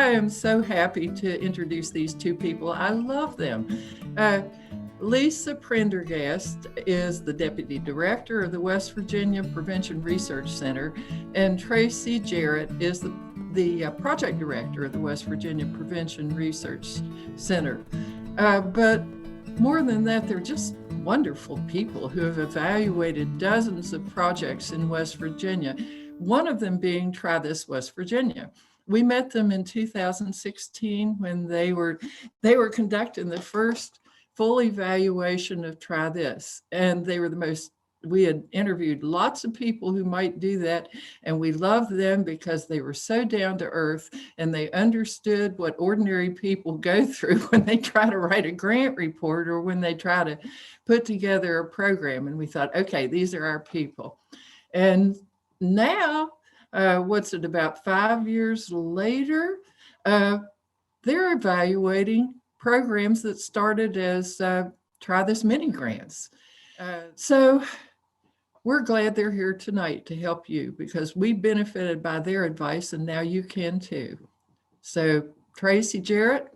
I am so happy to introduce these two people. I love them. Leesa Prendergast is the Deputy Director of the West Virginia Prevention Research Center, and Traci Jarrett is the Project Director of the West Virginia Prevention Research Center. But more than that, they're just wonderful people who have evaluated dozens of projects in West Virginia, one of them being Try This West Virginia. We met them in 2016 when they were conducting the first full evaluation of Try This, and they were we had interviewed lots of people who might do that, and we loved them because they were so down to earth and they understood what ordinary people go through when they try to write a grant report or when they try to put together a program. And we thought, okay, these are our people. And now, what's it, about 5 years later, they're evaluating programs that started as Try This mini grants. So we're glad they're here tonight to help you because we benefited by their advice and now you can too. So Traci Jarrett,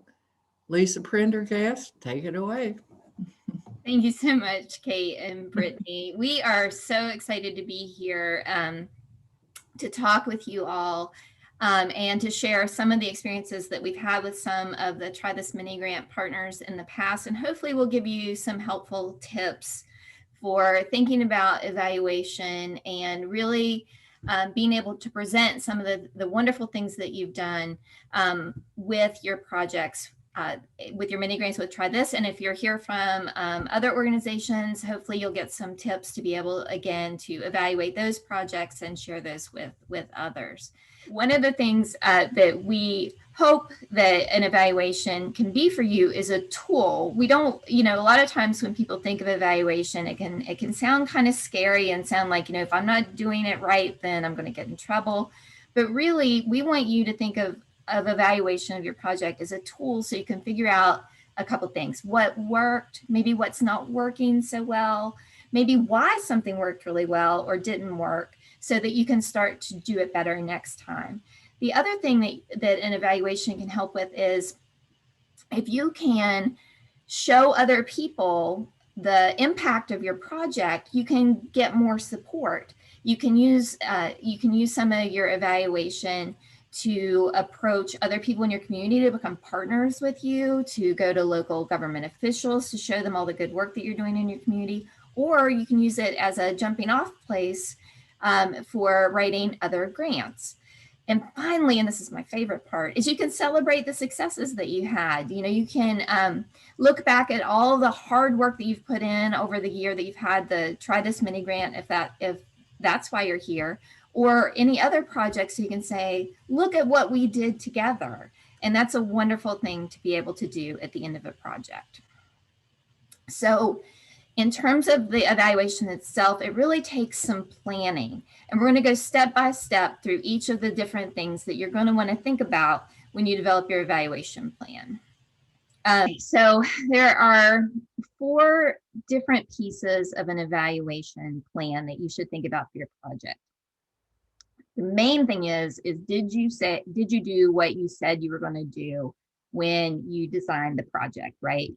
Leesa Prendergast, take it away. Thank you so much, Kate and Brittany. We are so excited to be here to talk with you all and to share some of the experiences that we've had with some of the Try This mini grant partners in the past, and hopefully we'll give you some helpful tips for thinking about evaluation and really being able to present some of the wonderful things that you've done with your projects, with your mini grants with Try This. And if you're here from other organizations, hopefully you'll get some tips to be able, again, to evaluate those projects and share those with others. One of the things that we hope that an evaluation can be for you is a tool. We don't, a lot of times when people think of evaluation, it can sound kind of scary and sound like, if I'm not doing it right, then I'm going to get in trouble. But really, we want you to think of evaluation of your project as a tool so you can figure out a couple things. What worked, maybe what's not working so well, maybe why something worked really well or didn't work, so that you can start to do it better next time. The other thing that an evaluation can help with is if you can show other people the impact of your project, you can get more support. You can use some of your evaluation to approach other people in your community to become partners with you, to go to local government officials to show them all the good work that you're doing in your community, or you can use it as a jumping off place for writing other grants. And finally, and this is my favorite part, is you can celebrate the successes that you had. You can look back at all the hard work that you've put in over the year that you've had the Try This mini grant, if that's why you're here, or any other projects. So you can say, look at what we did together. And that's a wonderful thing to be able to do at the end of a project. So in terms of the evaluation itself, it really takes some planning. And we're going to go step by step through each of the different things that you're going to want to think about when you develop your evaluation plan. So there are 4 different pieces of an evaluation plan that you should think about for your project. The main thing is did you do what you said you were going to do when you designed the project, right?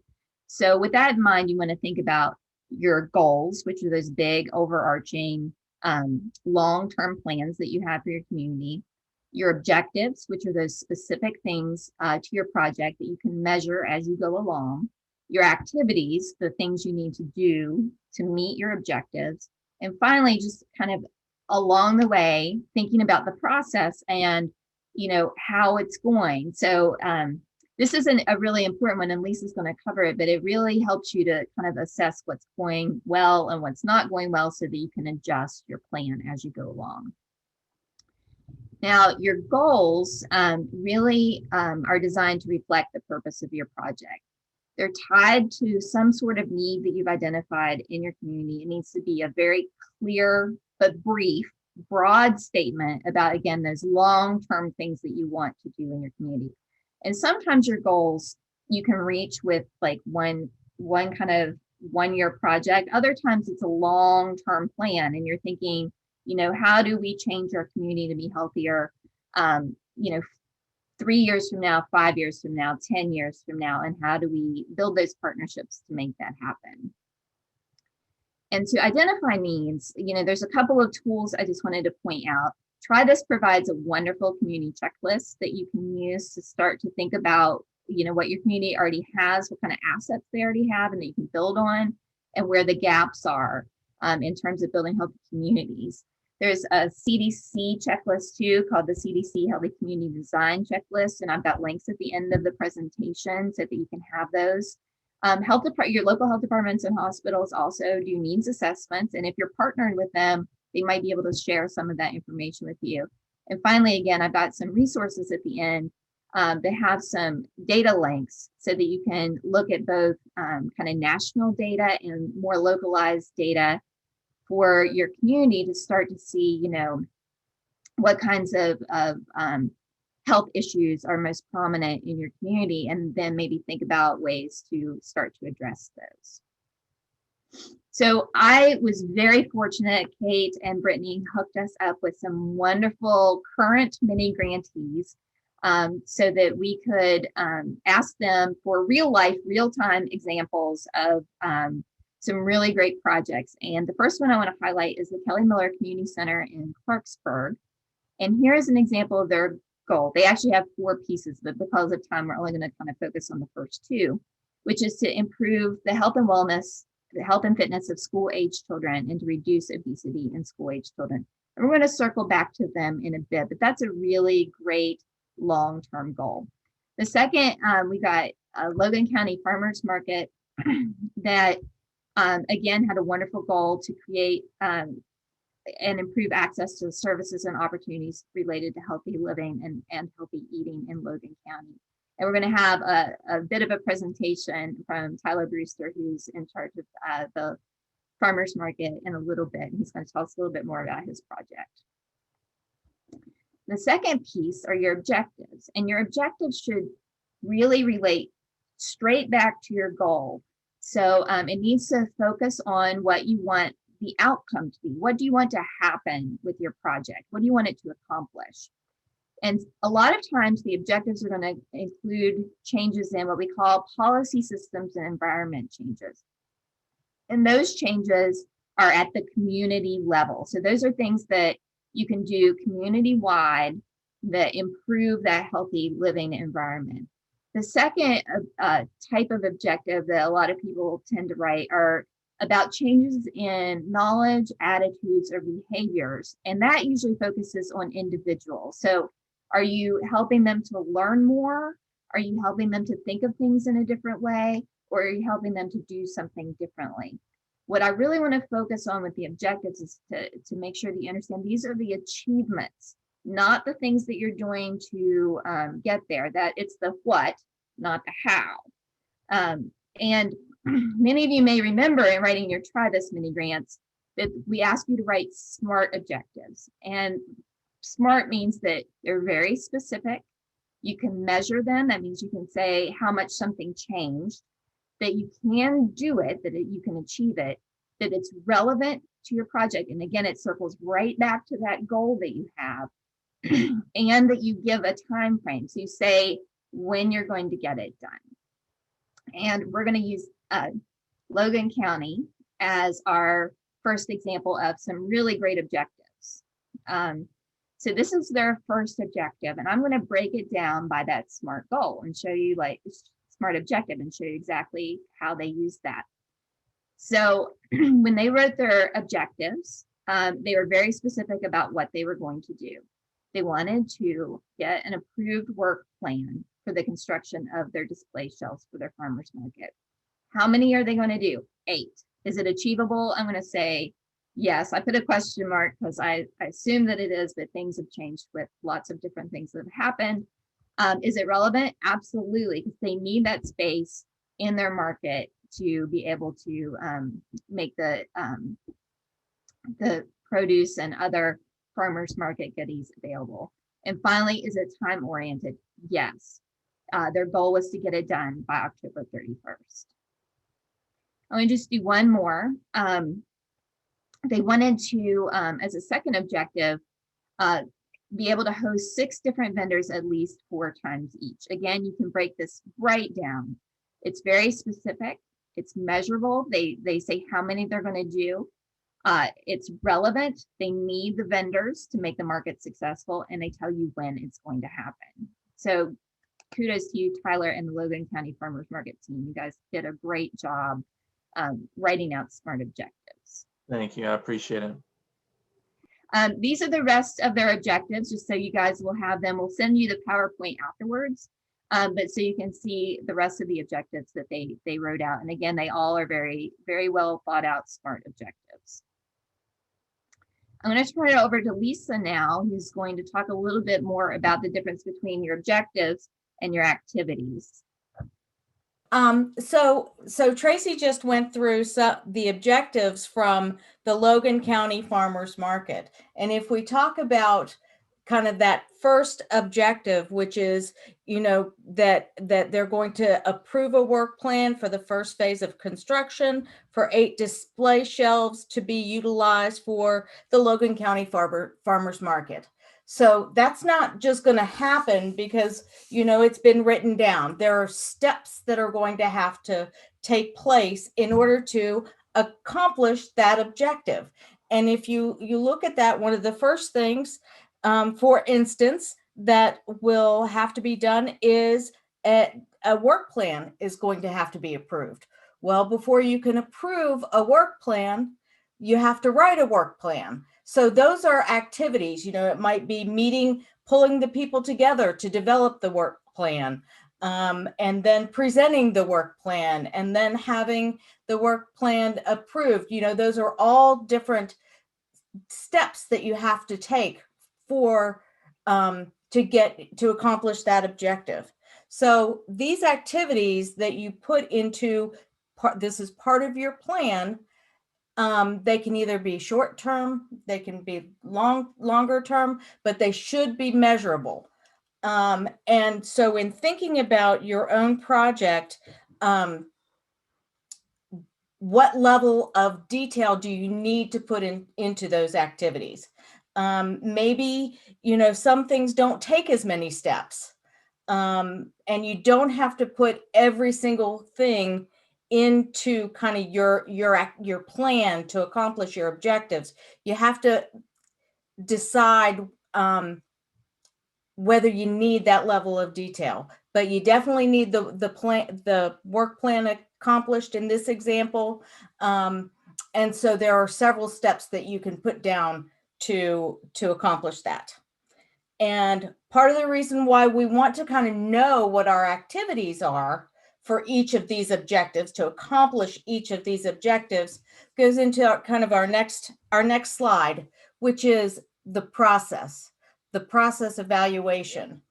So with that in mind, you want to think about your goals, which are those big overarching long-term plans that you have for your community, your objectives, which are those specific things to your project that you can measure as you go along, your activities, the things you need to do to meet your objectives, and finally, just kind of along the way, thinking about the process and, how it's going. So this is a really important one, and Lisa's going to cover it, but it really helps you to kind of assess what's going well and what's not going well so that you can adjust your plan as you go along. Now, your goals really are designed to reflect the purpose of your project. They're tied to some sort of need that you've identified in your community. It needs to be a very clear but brief, broad statement about, again, those long-term things that you want to do in your community. And sometimes your goals you can reach with like one kind of 1-year project. Other times it's a long-term plan and you're thinking, how do we change our community to be healthier, 3 years from now, 5 years from now, 10 years from now, and how do we build those partnerships to make that happen? And to identify needs, there's a couple of tools I just wanted to point out. Try This provides a wonderful community checklist that you can use to start to think about, what your community already has, what kind of assets they already have, and that you can build on, and where the gaps are in terms of building healthy communities. There's a CDC checklist too, called the CDC Healthy Community Design Checklist, and I've got links at the end of the presentation so that you can have those. Your local health departments and hospitals also do needs assessments, and if you're partnered with them, they might be able to share some of that information with you. And finally, again, I've got some resources at the end that have some data links so that you can look at both kind of national data and more localized data for your community to start to see, what kinds of health issues are most prominent in your community, and then maybe think about ways to start to address those. So I was very fortunate. Kate and Brittany hooked us up with some wonderful current mini grantees so that we could ask them for real life, real-time examples of some really great projects. And the first one I want to highlight is the Kelly Miller Community Center in Clarksburg. And here's an example of their goal. They actually have 4 pieces, but because of time, we're only going to kind of focus on the first 2, which is to improve the health and wellness, the health and fitness of school-age children, and to reduce obesity in school-age children. And we're going to circle back to them in a bit, but that's a really great long-term goal. The second, we got Logan County Farmers Market that again had a wonderful goal to create and improve access to the services and opportunities related to healthy living and healthy eating in Logan County. And we're going to have a bit of a presentation from Tyler Brewster, who's in charge of the farmers market, in a little bit. And he's going to tell us a little bit more about his project. The second piece are your objectives, and your objectives should really relate straight back to your goal. So it needs to focus on what you want the outcome to be. What do you want to happen with your project? What do you want it to accomplish? And a lot of times the objectives are going to include changes in what we call policy, systems, and environment changes. And those changes are at the community level. So those are things that you can do community-wide that improve that healthy living environment. The second type of objective that a lot of people tend to write are about changes in knowledge, attitudes, or behaviors. And that usually focuses on individuals. So are you helping them to learn more? Are you helping them to think of things in a different way? Or are you helping them to do something differently? What I really want to focus on with the objectives is to make sure that you understand these are the achievements, not the things that you're doing to get there, that it's the what, not the how. And many of you may remember in writing your Try This mini grants that we ask you to write SMART objectives. And SMART means that they're very specific. You can measure them. That means you can say how much something changed, that you can do it, that you can achieve it, that it's relevant to your project. And again, it circles right back to that goal that you have, and that you give a time frame. So you say when you're going to get it done. And we're going to use Logan County as our first example of some really great objectives. So this is their first objective, and I'm going to break it down by that SMART goal and show you SMART objective and show you exactly how they use that. So when they wrote their objectives, they were very specific about what they were going to do. They wanted to get an approved work plan for the construction of their display shelves for their farmers market. How many are they going to do? 8. Is it achievable? I'm going to say yes. I put a question mark because I assume that it is, but things have changed with lots of different things that have happened. Is it relevant? Absolutely, because they need that space in their market to be able to make the produce and other farmers market goodies available. And finally, is it time oriented? Yes. Their goal was to get it done by October 31st. I'm going to just do one more. They wanted to, as a second objective, be able to host 6 different vendors at least 4 times each. Again, you can break this right down. It's very specific. It's measurable. They say how many they're going to do. It's relevant. They need the vendors to make the market successful, and they tell you when it's going to happen. So kudos to you, Tyler, and the Logan County Farmers Market team. You guys did a great job writing out SMART objectives. Thank you. I appreciate it. These are the rest of their objectives, just so you guys will have them. We'll send you the PowerPoint afterwards, but so you can see the rest of the objectives that they wrote out. And again, they all are very, very well thought out SMART objectives. I'm going to turn it over to Leesa now, who's going to talk a little bit more about the difference between your objectives and your activities. So Traci just went through the objectives from the Logan County Farmers Market. And if we talk about kind of that first objective, which is, that they're going to approve a work plan for the first phase of construction for 8 display shelves to be utilized for the Logan County Farmers Market. So that's not just going to happen because, it's been written down. There are steps that are going to have to take place in order to accomplish that objective. And if you look at that, one of the first things, for instance, that will have to be done is a work plan is going to have to be approved. Well, before you can approve a work plan, you have to write a work plan. So those are activities, it might be pulling the people together to develop the work plan, and then presenting the work plan, and then having the work plan approved. Those are all different steps that you have to take for to accomplish that objective. So these activities that you put into this is part of your plan. They can either be short term, they can be longer term, but they should be measurable. And so in thinking about your own project, what level of detail do you need to put into those activities? Maybe, some things don't take as many steps, and you don't have to put every single thing into kind of your plan to accomplish your objectives. You have to decide whether you need that level of detail, but you definitely need the work plan accomplished in this example. And so there are several steps that you can put down to accomplish that. And part of the reason why we want to kind of know what our activities are for each of these objectives, to accomplish each of these objectives, goes into kind of our next slide, which is the process evaluation.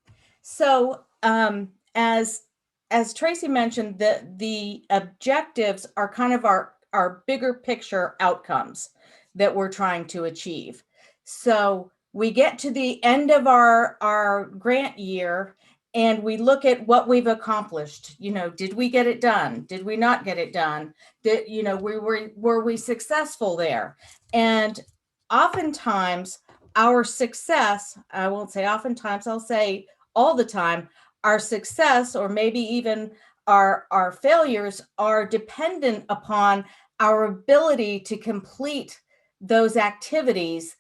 So as Traci mentioned, the objectives are kind of our bigger picture outcomes that we're trying to achieve. So we get to the end of our grant year and we look at what we've accomplished. Did we get it done? Did we not get it done? Were we successful there? And oftentimes our success, I won't say oftentimes, I'll say all the time, our success, or maybe even our failures, are dependent upon our ability to complete those activities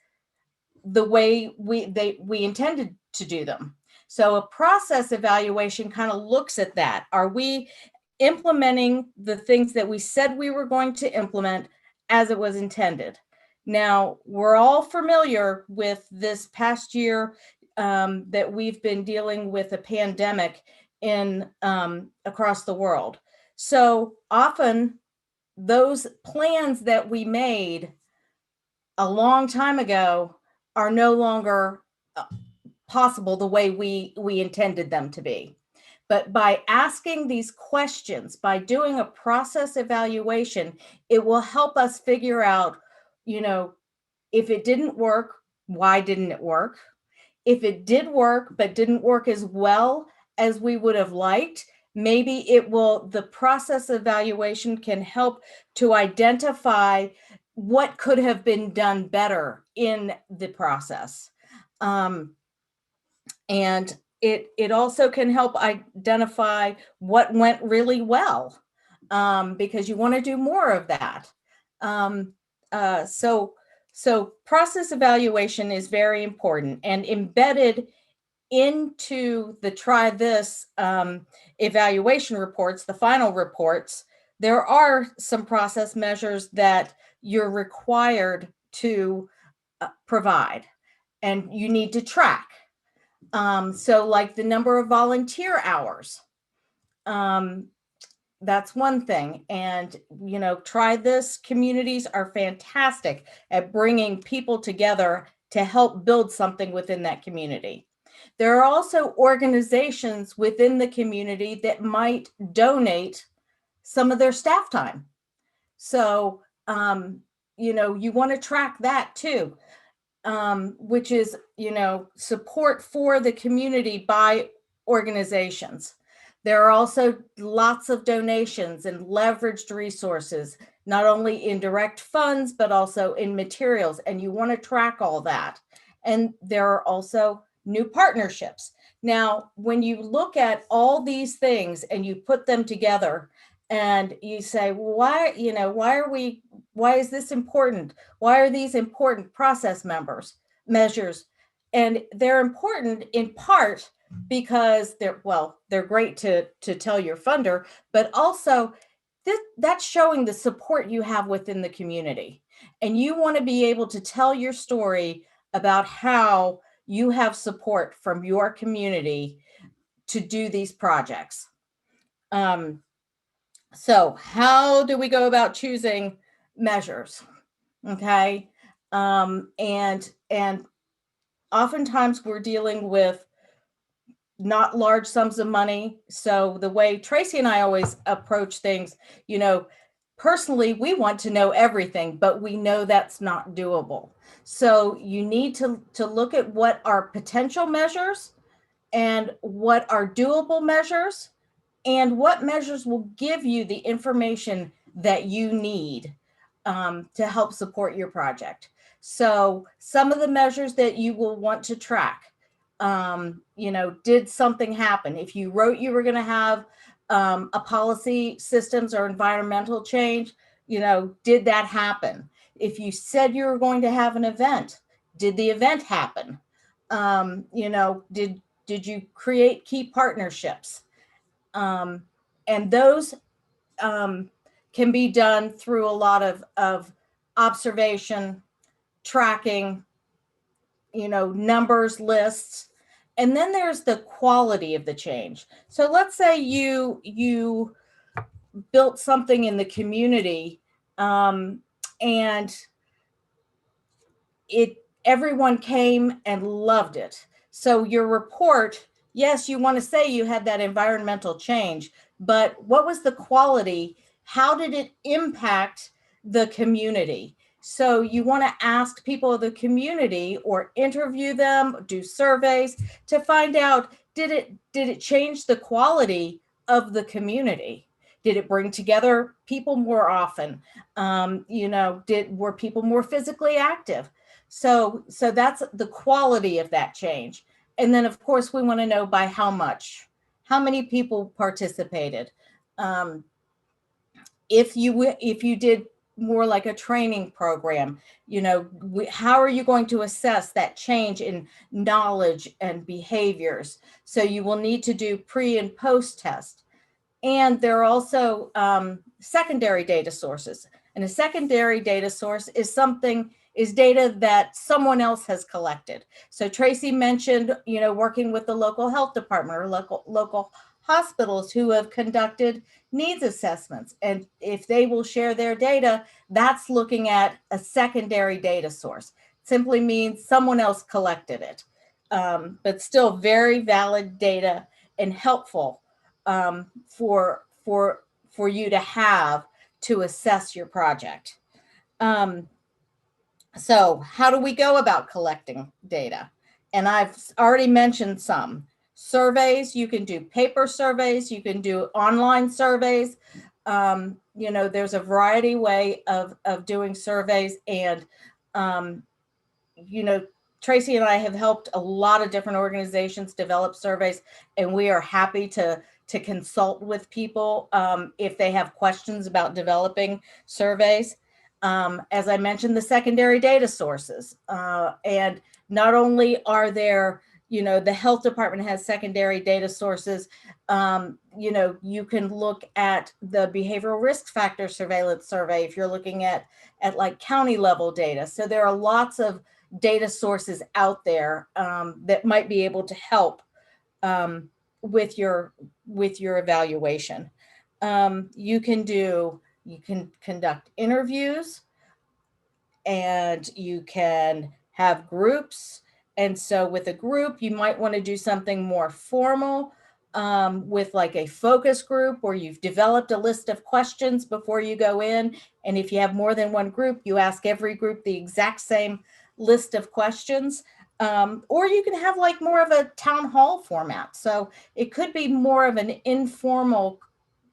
the way we intended to do them. So a process evaluation kind of looks at that. Are we implementing the things that we said we were going to implement as it was intended? Now, we're all familiar with this past year that we've been dealing with a pandemic across the world. So often those plans that we made a long time ago are no longer possible the way we intended them to be. But by asking these questions, by doing a process evaluation, it will help us figure out, if it didn't work, why didn't it work? If it did work, but didn't work as well as we would have liked, maybe the process evaluation can help to identify what could have been done better in the process. And it also can help identify what went really well, because you want to do more of that. So process evaluation is very important, and embedded into the try this evaluation reports, the final reports, there are some process measures that you're required to provide and you need to track. So like the number of volunteer hours, that's one thing. And, try this communities are fantastic at bringing people together to help build something within that community. There are also organizations within the community that might donate some of their staff time. So, you want to track that too, which is, support for the community by organizations. There are also lots of donations and leveraged resources, not only in direct funds, but also in materials. And you want to track all that. And there are also new partnerships. Now, when you look at all these things and you put them together and you say, why is this important? Why are these important process measures? And they're important in part because they're great to tell your funder, but also that's showing the support you have within the community. And you want to be able to tell your story about how you have support from your community to do these projects. So how do we go about choosing measures? Okay. And oftentimes we're dealing with not large sums of money. So the way Traci and I always approach things, personally, we want to know everything, but we know that's not doable. So you need to look at what are potential measures and what are doable measures and what measures will give you the information that you need to help support your project. So some of the measures that you will want to track, did something happen? If you wrote you were going to have a policy, systems, or environmental change, did that happen? If you said you were going to have an event, did the event happen? Did you create key partnerships? And those can be done through a lot of observation, tracking, numbers, lists. And then there's the quality of the change. So let's say you built something in the community, and everyone came and loved it. So your report, yes, you want to say you had that environmental change, but what was the quality? How did it impact the community? So you want to ask people of the community or interview them, do surveys to find out, did it change the quality of the community? Did it bring together people more often? Were people more physically active? So that's the quality of that change. And then, of course, we want to know by how much, how many people participated. If you did more like a training program, how are you going to assess that change in knowledge and behaviors? So you will need to do pre and post test. And there are also secondary data sources. And a secondary data source is data that someone else has collected. So Traci mentioned, working with the local health department or local hospitals who have conducted needs assessments. And if they will share their data, that's looking at a secondary data source. It simply means someone else collected it, but still very valid data and helpful for you to have to assess your project. So how do we go about collecting data? And I've already mentioned some. Surveys, you can do paper surveys, you can do online surveys. There's a variety way of doing surveys, and Traci and I have helped a lot of different organizations develop surveys, and we are happy to consult with people if they have questions about developing surveys. As I mentioned, the secondary data sources, and not only are there, the health department has secondary data sources. You can look at the behavioral risk factor surveillance survey if you're looking at like county level data. So there are lots of data sources out there that might be able to help with your evaluation. You can conduct interviews, and you can have groups. And so with a group, you might want to do something more formal with like a focus group where you've developed a list of questions before you go in. And if you have more than one group, you ask every group the exact same list of questions. Or you can have like more of a town hall format. So it could be more of an informal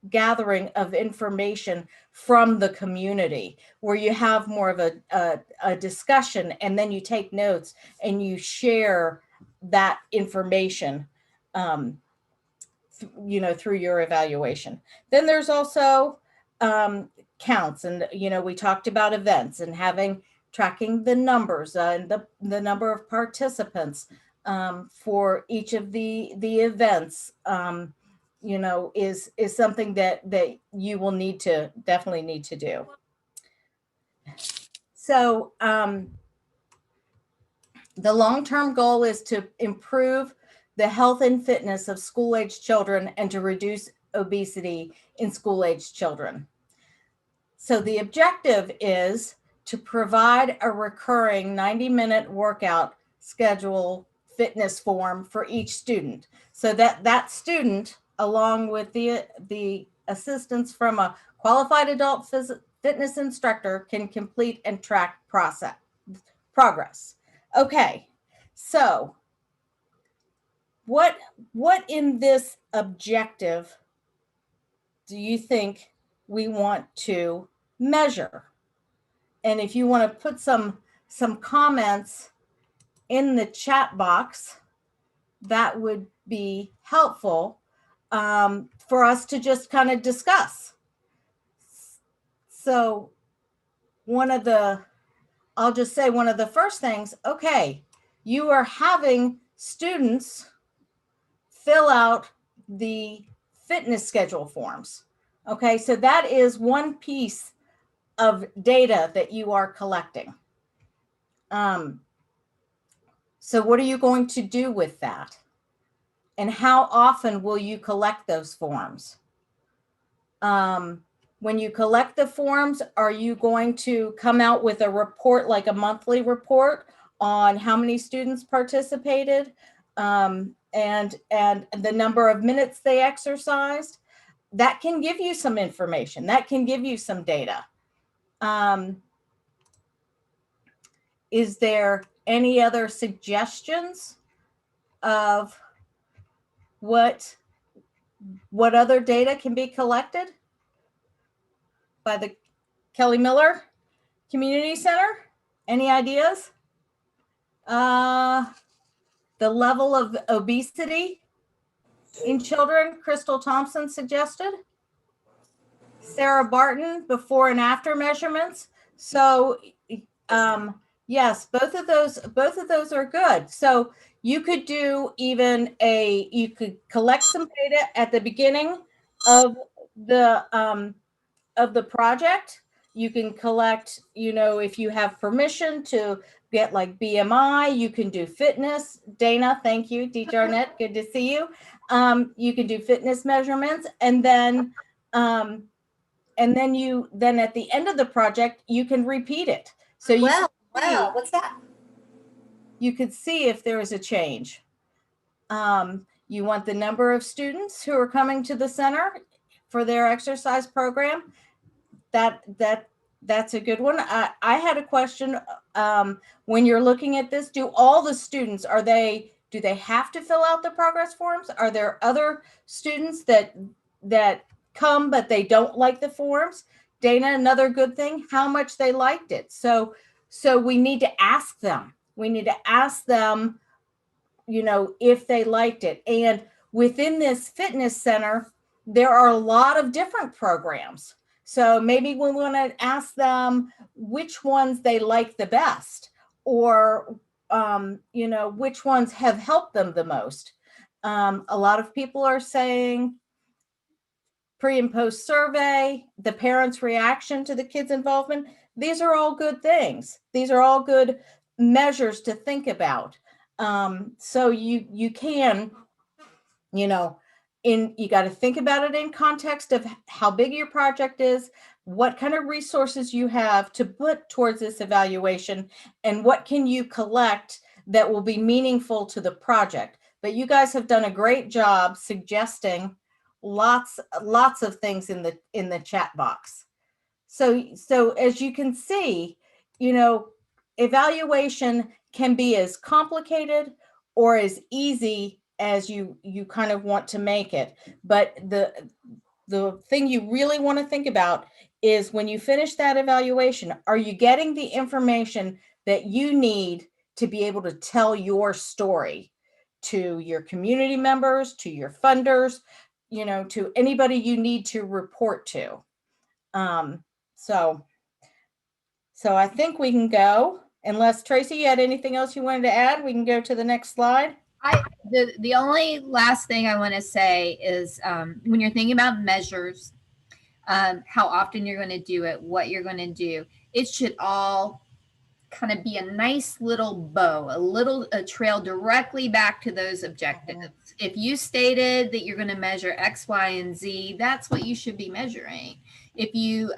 gathering of information from the community where you have more of a discussion, and then you take notes and you share that information through your evaluation. Then there's also counts, and we talked about events and tracking the numbers and the number of participants for each of the events. Is something that you will definitely need to do. So the long-term goal is to improve the health and fitness of school-aged children and to reduce obesity in school-aged children. So the objective is to provide a recurring 90-minute workout schedule fitness form for each student, so that student, along with the assistance from a qualified adult fitness instructor, can complete and track progress. Okay, so what in this objective do you think we want to measure? And if you want to put some comments in the chat box, that would be helpful for us to just kind of discuss. So I'll just say one of the first things, okay, you are having students fill out the fitness schedule forms. Okay, so that is one piece of data that you are collecting. So what are you going to do with that? And how often will you collect those forms? When you collect the forms, are you going to come out with a report, like a monthly report, on how many students participated and the number of minutes they exercised? That can give you some information. That can give you some data. Is there any other suggestions of what other data can be collected by the Kelly Miller Community Center? Any ideas? The level of obesity in children, Crystal Thompson suggested. Sarah Barton, before and after measurements. So yes, both of those are good. So you could do you could collect some data at the beginning of the project. You can collect, if you have permission to get like BMI, you can do fitness. Dana, thank you. D. Jarnett, good to see you. You can do fitness measurements, and then at the end of the project, you can repeat it. So Wow, what's that? You could see if there is a change. You want the number of students who are coming to the center for their exercise program. That's a good one. I had a question. When you're looking at this, do all the students, do they have to fill out the progress forms? Are there other students that come but they don't like the forms? Dana, another good thing, how much they liked it. So we need to ask them, We need to ask them, if they liked it. And within this fitness center, there are a lot of different programs. So maybe we want to ask them which ones they like the best, or, which ones have helped them the most. A lot of people are saying pre and post survey, the parents' reaction to the kids' involvement. These are all good things. These are all good measures to think about. So you can, you got to think about it in context of how big your project is, what kind of resources you have to put towards this evaluation, and what can you collect that will be meaningful to the project. But you guys have done a great job suggesting lots of things in the chat box. So as you can see, evaluation can be as complicated or as easy as you kind of want to make it. But the thing you really want to think about is, when you finish that evaluation, are you getting the information that you need to be able to tell your story to your community members, to your funders, to anybody you need to report to? So I think we can go, unless Traci, you had anything else you wanted to add. We can go to the next slide. The only last thing I want to say is, when you're thinking about measures, how often you're going to do it, what you're going to do, it should all kind of be a nice little bow, a trail directly back to those objectives. If you stated that you're going to measure X, Y, and Z, that's what you should be measuring. If you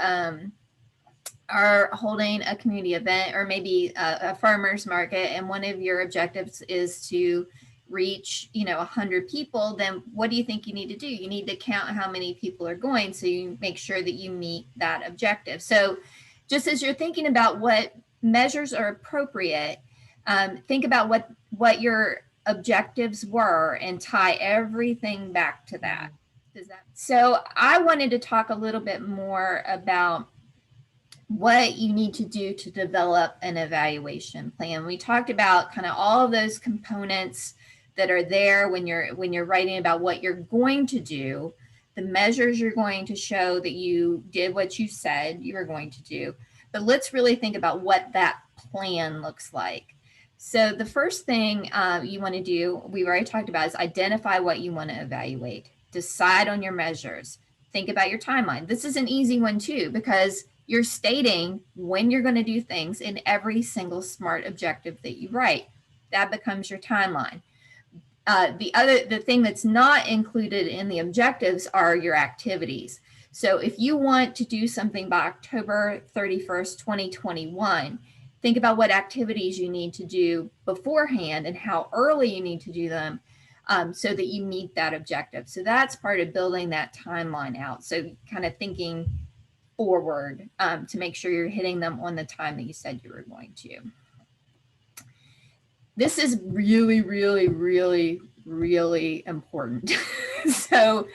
are holding a community event, or maybe a farmer's market, and one of your objectives is to reach 100 people, then what do you think you need to do? You need to count how many people are going, so you make sure that you meet that objective. So just as you're thinking about what measures are appropriate, think about what your objectives were and tie everything back to that. So I wanted to talk a little bit more about what you need to do to develop an evaluation plan. We talked about kind of all of those components that are there when you're writing about what you're going to do, the measures you're going to show that you did what you said you were going to do. But let's really think about what that plan looks like. So the first thing you want to do, we've already talked about, is identify what you want to evaluate. Decide on your measures. Think about your timeline. This is an easy one too, because you're stating when you're going to do things in every single SMART objective that you write. That becomes your timeline. The thing that's not included in the objectives are your activities. So if you want to do something by October 31st, 2021, think about what activities you need to do beforehand and how early you need to do them, so that you meet that objective. So that's part of building that timeline out. So kind of thinking forward to make sure you're hitting them on the time that you said you were going to. This is really, really, really, really important. So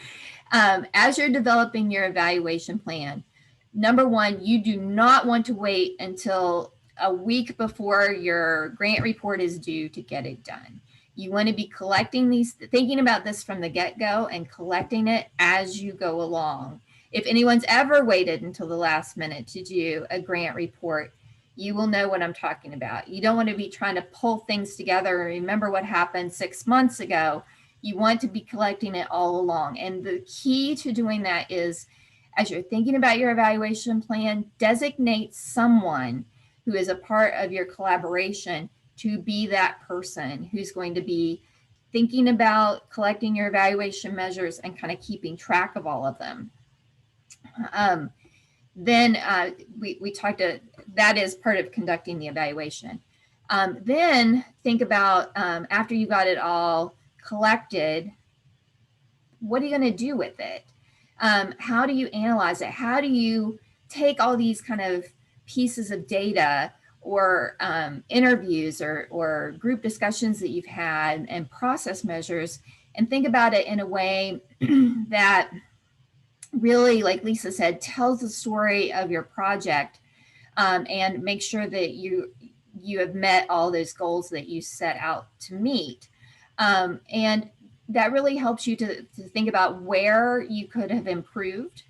as you're developing your evaluation plan, number one, you do not want to wait until a week before your grant report is due to get it done. You want to be collecting these, thinking about this from the get-go and collecting it as you go along. If anyone's ever waited until the last minute to do a grant report, you will know what I'm talking about. You don't want to be trying to pull things together and remember what happened 6 months ago. You want to be collecting it all along. And the key to doing that is, as you're thinking about your evaluation plan, designate someone who is a part of your collaboration to be that person who's going to be thinking about collecting your evaluation measures and kind of keeping track of all of them. Then we talked to, that is part of conducting the evaluation. Then think about, after you got it all collected, what are you going to do with it? How do you analyze it? How do you take all these kind of pieces of data or interviews or group discussions that you've had and process measures and think about it in a way that really, like Leesa said, tells the story of your project, and make sure that you you have met all those goals that you set out to meet. And that really helps you to think about where you could have improved.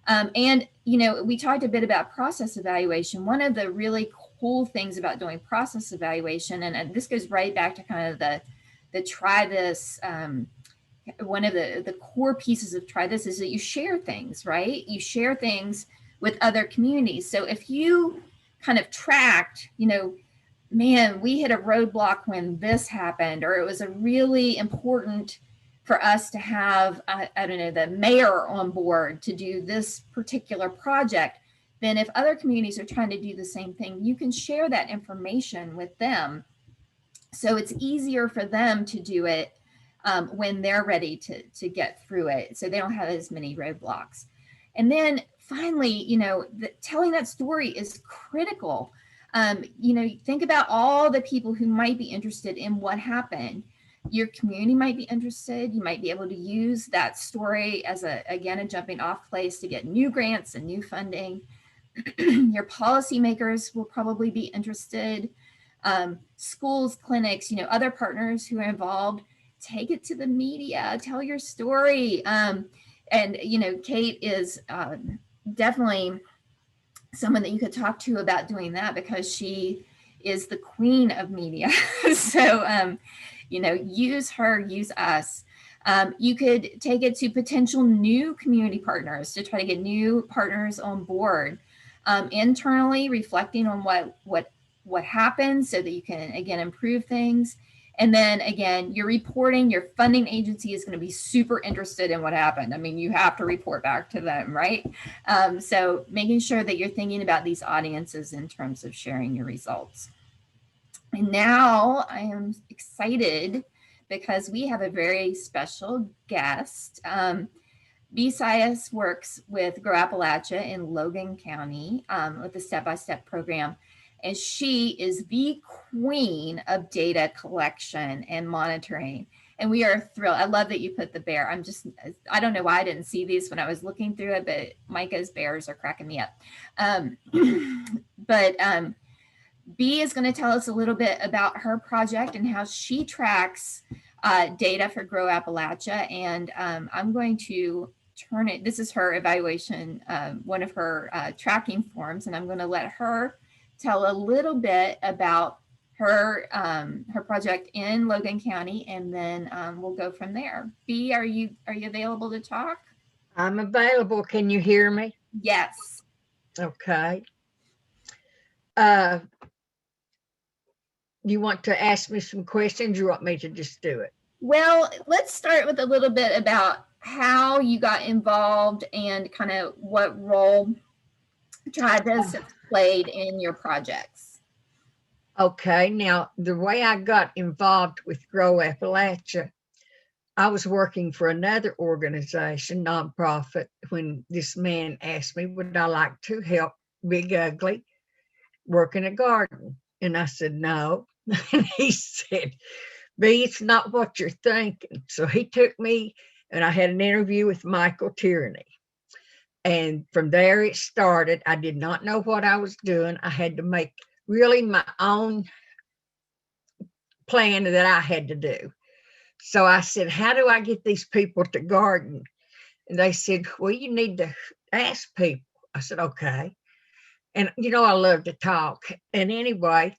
And, we talked a bit about process evaluation. One of the really cool things about doing process evaluation, and this goes right back to kind of the try this, one of the core pieces of try this is that you share things, right? You share things with other communities. So if you kind of tracked, man, we hit a roadblock when this happened, or it was a really important for us to have, I don't know, the mayor on board to do this particular project, then if other communities are trying to do the same thing, you can share that information with them. So it's easier for them to do it when they're ready to get through it. So they don't have as many roadblocks. And then finally, telling that story is critical. Think about all the people who might be interested in what happened. Your community might be interested. You might be able to use that story as a jumping off place to get new grants and new funding. Your policymakers will probably be interested. Schools, clinics, other partners who are involved, take it to the media, tell your story. And Kate is definitely someone that you could talk to about doing that, because she is the queen of media. So, use her, use us. You could take it to potential new community partners to try to get new partners on board. Internally, reflecting on what happened so that you can, again, improve things. And then again, your reporting, your funding agency is going to be super interested in what happened. I mean, you have to report back to them, right? So making sure that you're thinking about these audiences in terms of sharing your results. And now I am excited because we have a very special guest. BScience works with Grow Appalachia in Logan County with the step-by-step program. And she is the queen of data collection and monitoring. And we are thrilled. I love that you put the bear. I don't know why I didn't see these when I was looking through it, but Micah's bears are cracking me up. B is going to tell us a little bit about her project and how she tracks data for Grow Appalachia. And I'm going to turn it, this is her evaluation, one of her tracking forms, and I'm going to let her tell a little bit about her project in Logan County, and then we'll go from there. B, are you available to talk? I'm available. Can you hear me? Yes. Okay. You want to ask me some questions, or you want me to just do it? Well, let's start with a little bit about how you got involved and kind of what role TriBus played in your projects. Okay, now the way I got involved with Grow Appalachia, I was working for another organization, nonprofit, when this man asked me, would I like to help Big Ugly work in a garden? And I said, no. And he said, B, it's not what you're thinking. So he took me, and I had an interview with Michael Tierney. And from there it started. I did not know what I was doing. I had to make really my own plan that I had to do. So I said, how do I get these people to garden? And they said, well, you need to ask people. I said, okay. And, I love to talk. And anyway,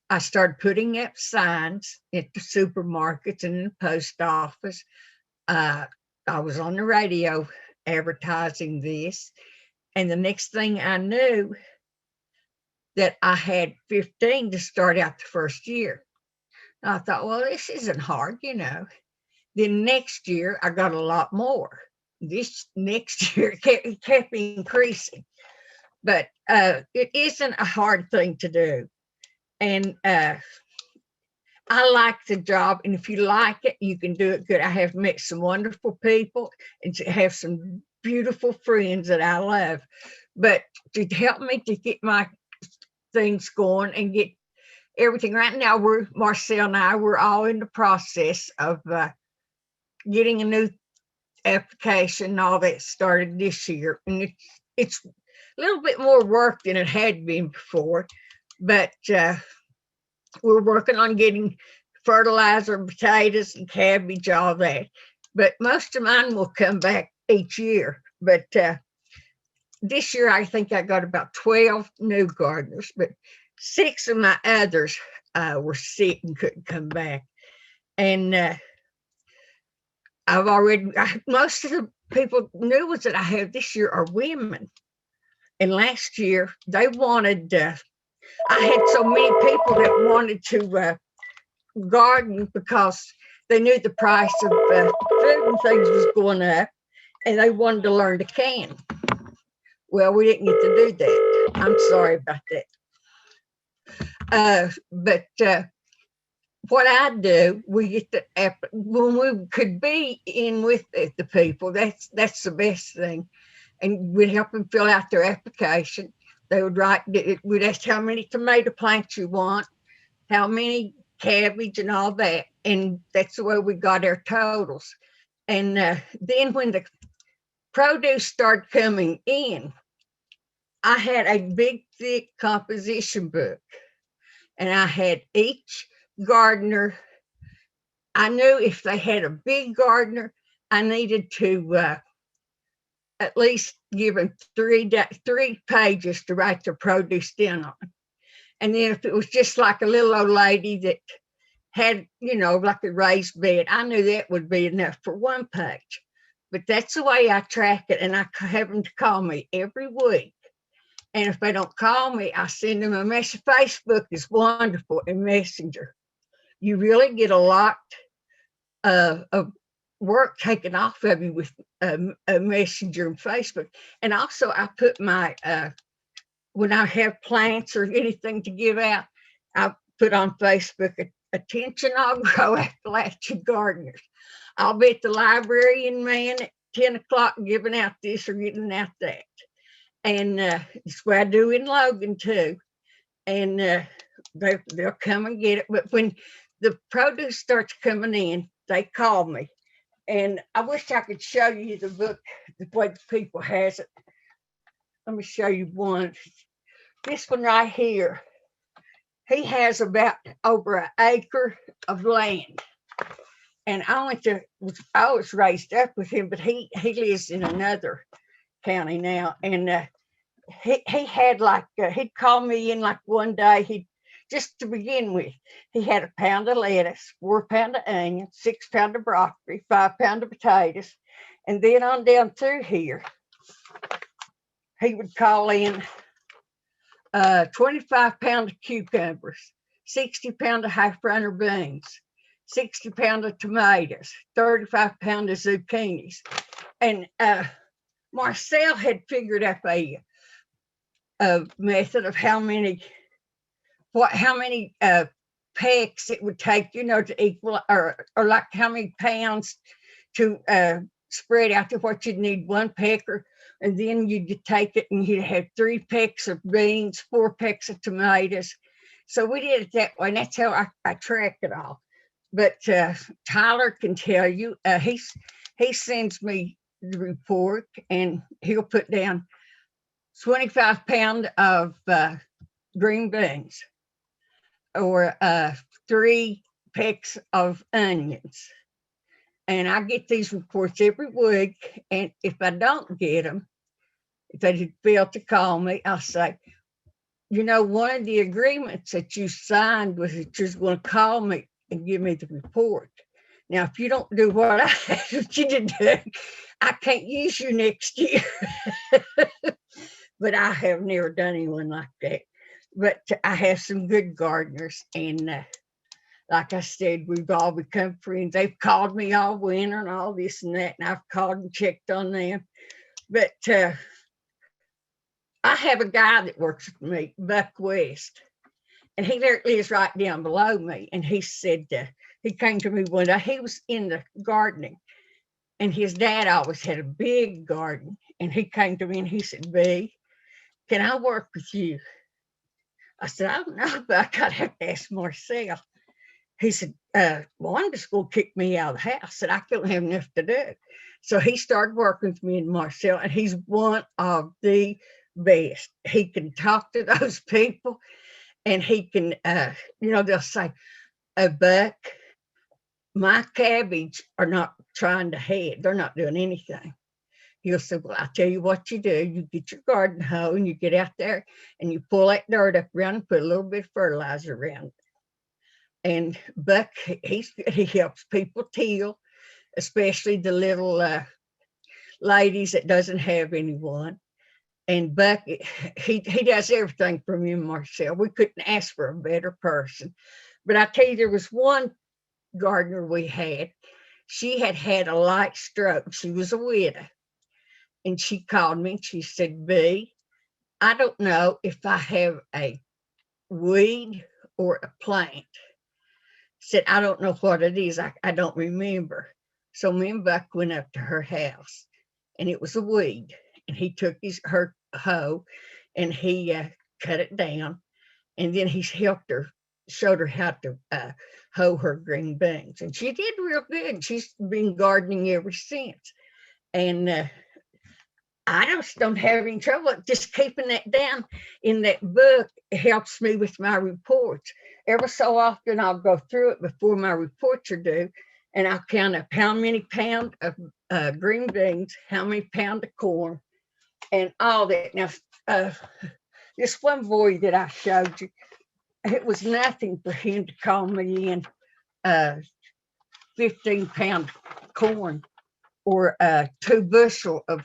I started putting up signs at the supermarkets and in the post office. I was on the radio advertising this. And the next thing I knew, that I had 15 to start out the first year. And I thought, well, this isn't hard, Then next year, I got a lot more. This next year it kept increasing. But it isn't a hard thing to do. And I like the job. And if you like it, you can do it good. I have met some wonderful people and have some beautiful friends that I love. But to help me to get my things going and get everything right now, Marcel and I, we're all in the process of getting a new application and all that started this year. And it's a little bit more work than it had been before, but we're working on getting fertilizer, potatoes and cabbage, all that. But most of mine will come back each year. But this year, I think I got about 12 new gardeners, but 6 of my others were sick and couldn't come back. And most of the people, new ones that I have this year are women. And last year, they wanted, I had so many people that wanted to garden because they knew the price of food and things was going up, and they wanted to learn to can. Well, we didn't get to do that. I'm sorry about that. But what I do, we get the when we could be in with the people. That's the best thing, and we'd help them fill out their application. They would write. We'd ask how many tomato plants you want, how many cabbage, and all that, and that's the way we got our totals. And then when the produce started coming in, I had a big, thick composition book, and I had each gardener. I knew if they had a big gardener, I needed to at least give them 3 pages to write their produce down on. And then if it was just like a little old lady that had, like a raised bed, I knew that would be enough for 1 page. But that's the way I track it, and I have them to call me every week. And if they don't call me, I send them a message. Facebook is wonderful in Messenger. You really get a lot of work taken off of you with a Messenger and Facebook. And also I put my, when I have plants or anything to give out, I put on Facebook, attention all grow Appalachian gardeners. I'll be at the library in man at 10 o'clock giving out this or getting out that. And it's what I do in Logan too. And they'll come and get it. But when the produce starts coming in, they call me. And I wish I could show you the book, the way the people has it. Let me show you one. This one right here. He has about over an acre of land. And I was raised up with him, but he lives in another county now. And he had he'd call me in like one day. Just to begin with, he had 1 pound of lettuce, 4 pounds of onions, 6 pounds of broccoli, 5 pounds of potatoes. And then on down through here, he would call in 25 pounds of cucumbers, 60 pounds of half-runner beans, 60 pounds of tomatoes, 35 pounds of zucchinis. And Marcel had figured out a method of how many pecks it would take, to equal, or like how many pounds to spread out to what you'd need 1 pecker. And then you'd take it and you'd have 3 pecks of beans, 4 pecks of tomatoes. So we did it that way. And that's how I track it all. But Tyler can tell you, he sends me the report and he'll put down 25 pounds of green beans, or 3 pecks of onions. And I get these reports every week. And if I don't get them, if they fail to call me, I'll say, one of the agreements that you signed was that you're going to call me and give me the report. Now, if you don't do what I asked you to do, I can't use you next year. But I have never done anyone like that. But I have some good gardeners, and like I said, we've all become friends. They've called me all winter and all this and that, and I've called and checked on them. But I have a guy that works with me, Buck West, and he lives right down below me. And he said, he came to me one day, he was in the gardening, and his dad always had a big garden. And he came to me and he said, B, can I work with you? I said, I don't know, but I'd have to ask Marcel. He said, Wanda's going to kick me out of the house, and I don't have enough to do. So he started working with me and Marcel, and he's one of the best. He can talk to those people, and he can, they'll say, Buck, my cabbage are not trying to head. They're not doing anything. He'll say, well, I'll tell you what you do. You get your garden hoe and you get out there and you pull that dirt up around and put a little bit of fertilizer around it. And Buck, he helps people till, especially the little ladies that doesn't have anyone. And Buck, he does everything for me and Marcel. We couldn't ask for a better person. But I tell you, there was one gardener we had. She had a light stroke. She was a widow. And she called me and she said, B, I don't know if I have a weed or a plant. Said, I don't know what it is. I don't remember. So me and Buck went up to her house and it was a weed. And he took her hoe and he cut it down. And then he helped her, showed her how to hoe her green beans. And she did real good. She's been gardening ever since. And I just don't have any trouble. Just keeping that down in that book helps me with my reports. Every so often I'll go through it before my reports are due, and I'll count up how many pounds of green beans, how many pounds of corn, and all that. Now, this one boy that I showed you, it was nothing for him to call me in 15-pound corn or 2 bushel of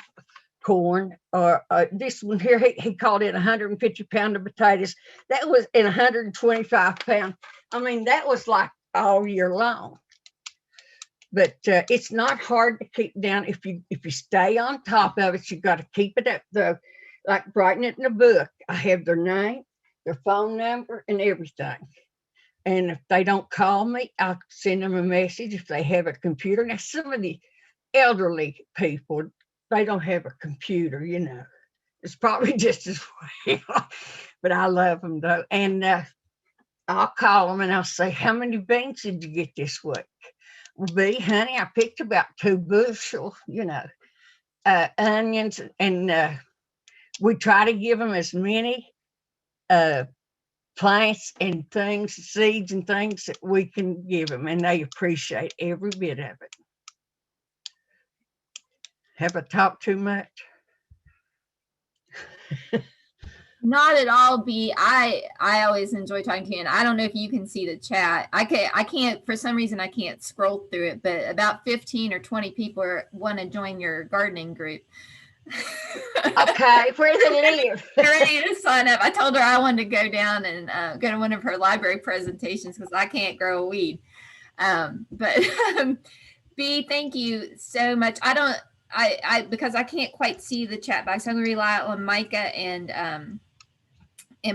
corn, or this one here, he called it 150 pounds of potatoes. That was in 125 pounds. I mean, that was like all year long. But it's not hard to keep down if you stay on top of it. You got to keep it up, though, like writing it in a book. I have their name, their phone number, and everything. And if they don't call me, I'll send them a message if they have a computer. Now, some of the elderly people, they don't have a computer, It's probably just as well, but I love them though. And I'll call them and I'll say, how many beans did you get this week? Well, B, honey, I picked about 2 bushel, onions. And we try to give them as many plants and things, seeds and things that we can give them. And they appreciate every bit of it. Have I talked too much? Not at all, B. I always enjoy talking to you, and I don't know if you can see the chat. I can't for some reason I can't scroll through it, but about 15 or 20 people want to join your gardening group. Okay, where do they live? They're ready to sign up. I told her I wanted to go down and go to one of her library presentations because I can't grow a weed. But B, thank you so much. I because I can't quite see the chat box, I'm gonna rely on Micah and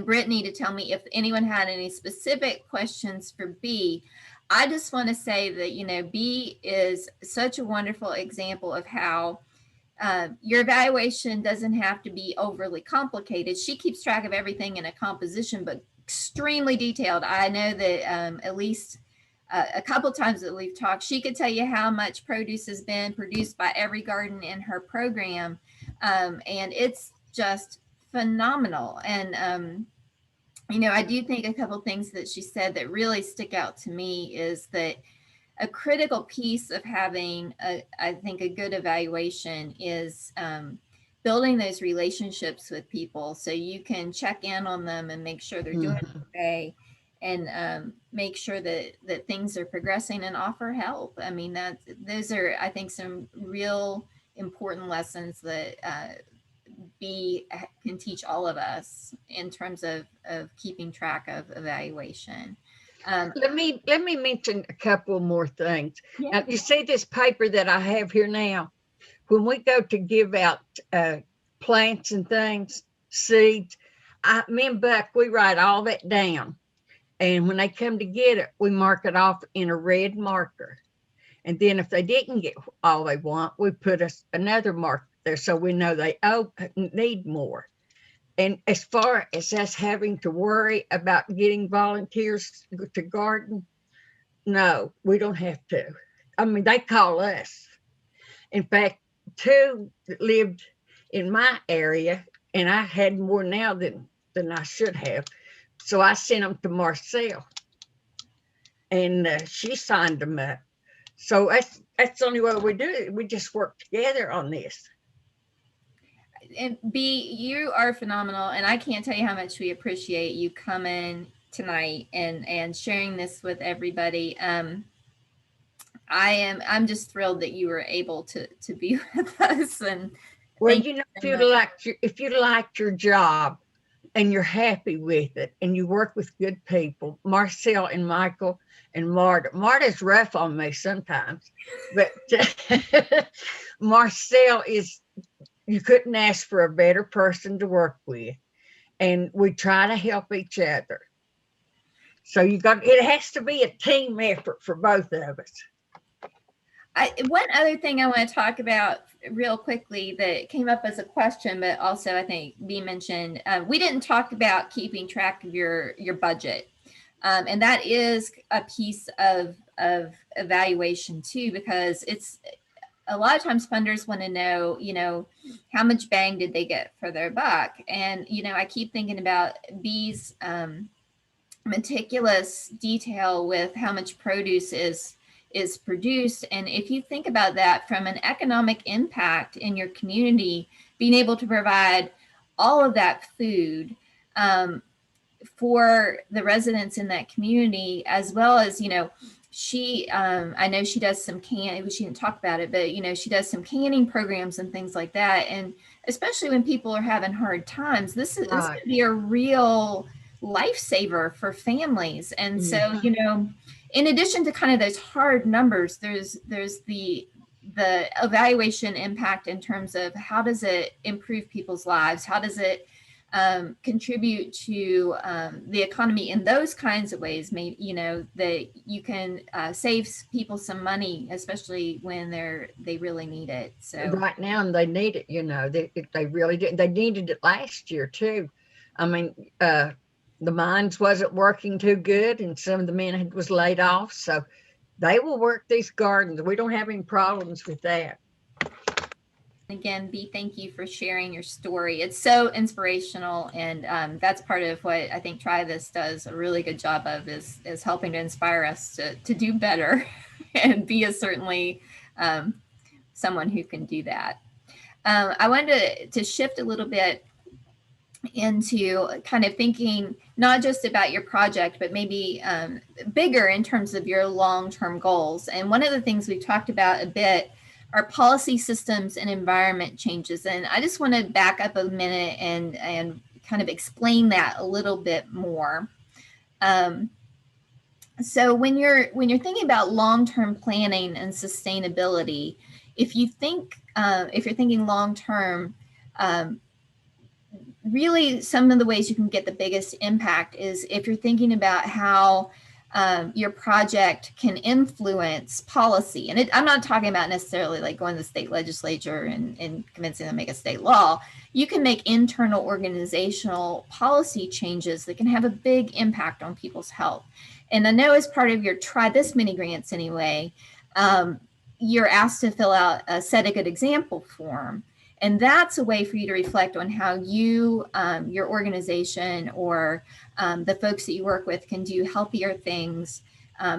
Brittany to tell me if anyone had any specific questions for B. I just want to say that B is such a wonderful example of how your evaluation doesn't have to be overly complicated. She keeps track of everything in a composition, but extremely detailed. I know that at least a couple times that we've talked, she could tell you how much produce has been produced by every garden in her program. And it's just phenomenal. And, I do think a couple things that she said that really stick out to me is that a critical piece of having, I think, a good evaluation is building those relationships with people so you can check in on them and make sure they're doing okay. And make sure that things are progressing and offer help. I mean, those are, I think, some real important lessons that B can teach all of us in terms of keeping track of evaluation. Let me mention a couple more things. Yeah. Now, you see this paper that I have here now? When we go to give out plants and things, seeds, me and Buck, we write all that down. And when they come to get it, we mark it off in a red marker. And then if they didn't get all they want, we put another mark there so we know they need more. And as far as us having to worry about getting volunteers to garden, no, we don't have to. I mean, they call us. In fact, 2 that lived in my area, and I had more now than I should have, So I sent them to Marcel, and she signed them up. So that's the only way we do it. We just work together on this. And B, you are phenomenal, and I can't tell you how much we appreciate you coming tonight and sharing this with everybody. I'm just thrilled that you were able to be with us. And well, you know, if you liked your job and you're happy with it and you work with good people, Marcel and Michael and Marta's rough on me sometimes, but Marcel is, you couldn't ask for a better person to work with, and we try to help each other. So it has to be a team effort for both of us. One other thing I want to talk about real quickly that came up as a question, but also I think B mentioned, we didn't talk about keeping track of your budget. And that is a piece of evaluation too, because it's a lot of times funders want to know, you know, how much bang did they get for their buck? And, you know, I keep thinking about B's meticulous detail with how much produce is produced. And if you think about that from an economic impact in your community, being able to provide all of that food for the residents in that community, as well as, you know, she, I know she does some she didn't talk about it, but, you know, she does some canning programs and things like that. And especially when people are having hard times, this could be a real lifesaver for families. And so, you know, in addition to kind of those hard numbers, there's the evaluation impact in terms of how does it improve people's lives? How does it contribute to the economy in those kinds of ways? Maybe, you know, that you can save people some money, especially when they really need it. So right now they need it, you know, they really did. They needed it last year too. I mean, the mines wasn't working too good, and some of the men was laid off. So they will work these gardens. We don't have any problems with that. Again, B, thank you for sharing your story. It's so inspirational, and that's part of what I think Try This does a really good job of is helping to inspire us to do better. And B is certainly someone who can do that. I wanted to shift a little bit into kind of thinking not just about your project, but maybe bigger in terms of your long-term goals. And one of the things we've talked about a bit are policy systems and environment changes. And I just want to back up a minute and kind of explain that a little bit more. So when you're thinking about long-term planning and sustainability, if you're thinking long-term, really some of the ways you can get the biggest impact is if you're thinking about how your project can influence policy. And I'm not talking about necessarily like going to the state legislature and convincing them to make a state law. You can make internal organizational policy changes that can have a big impact on people's health. And I know as part of your Try This mini grants anyway, you're asked to fill out a Set a Good Example form. And that's a way for you to reflect on how you, your organization, or the folks that you work with can do healthier things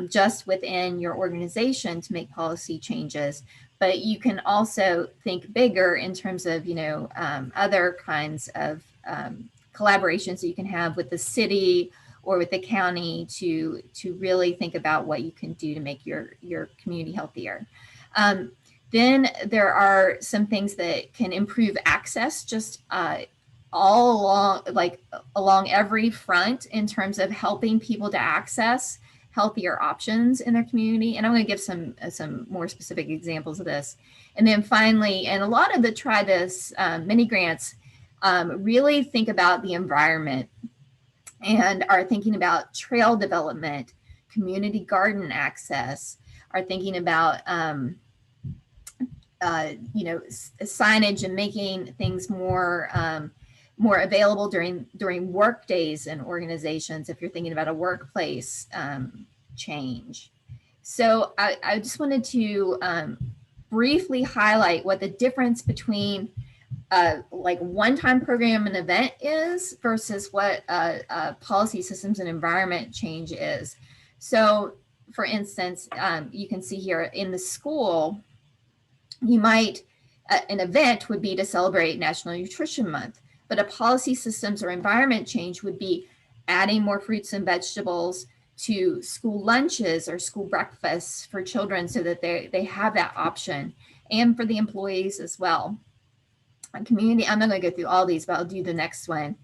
just within your organization to make policy changes. But you can also think bigger in terms of, you know, other kinds of collaborations that you can have with the city or with the county to really think about what you can do to make your community healthier. Then there are some things that can improve access just all along every front in terms of helping people to access healthier options in their community. And I'm going to give some more specific examples of this. And then finally, and a lot of the Try This mini grants really think about the environment and are thinking about trail development, community garden access, are thinking about you know, signage and making things more available during work days and organizations if you're thinking about a workplace change. So I just wanted to briefly highlight what the difference between like one-time program and event is versus what policy systems and environment change is. So for instance, you can see here in the school, you might, an event would be to celebrate National Nutrition Month, but a policy systems or environment change would be adding more fruits and vegetables to school lunches or school breakfasts for children so that they have that option, and for the employees as well. A community, I'm not going to go through all these, but I'll do the next one.